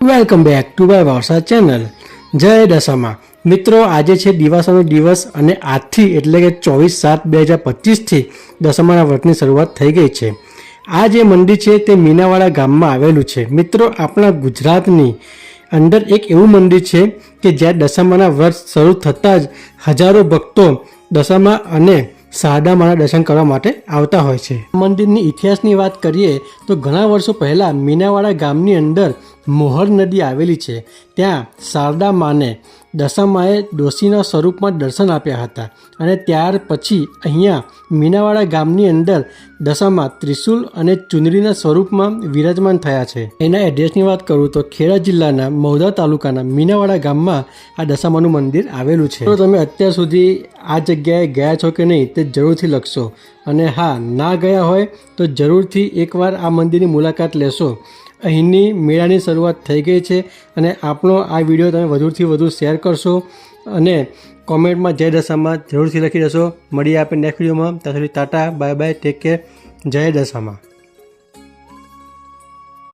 Welcome back to my વારસા channel. જય દશામાં મિત્રો, આજે છે દિવાસાનો દિવસ અને આજથી એટલે કે 24/7/2025થી દશામાના વ્રતની શરૂઆત થઈ ગઈ છે। આ જે મંદિર છે તે મીનાવાડા ગામમાં આવેલું છે। મિત્રો, આપણા ગુજરાતની અંદર એક એવું મંદિર છે કે જ્યાં દશામાના વ્રત શરૂ થતાં જ હજારો ભક્તો દશામા અને શારદામાના દર્શન કરવા માટે આવતા હોય છે। મંદિરની ઇતિહાસની વાત કરીએ તો ઘણા વર્ષો પહેલાં મીનાવાડા ગામની અંદર મોહર નદી આવેલી છે। ત્યાં શારદામાને દશામાએ ડોશીના સ્વરૂપમાં દર્શન આપ્યા હતા અને ત્યાર પછી અહીંયા મીનાવાડા ગામની અંદર દશામા ત્રિશુલ અને ચુનરીના સ્વરૂપમાં વિરાજમાન થયા છે। એના એડ્રેસની વાત કરું તો ખેડા જિલ્લાના મહુધા તાલુકાના મીનાવાડા ગામમાં આ દશામાનું મંદિર આવેલું છે। તો તમે અત્યાર સુધી આ જગ્યાએ ગયા છો કે નહીં તે જરૂરથી લખશો, અને હા, ના ગયા હોય તો જરૂરથી એકવાર આ મંદિરની મુલાકાત લેશો। અહીંની મેળાની શરૂઆત થઈ ગઈ છે અને આપણો આ વિડીયો તમે વધુથી વધુ શેર કરશો અને કોમેન્ટમાં જય દશામાં જરૂરથી લખી દેશો। મળીએ આપણે નેક્સ્ટ વિડીયોમાં। ત્યાં સુધી Tata, bye bye, take care, જય દશામાં।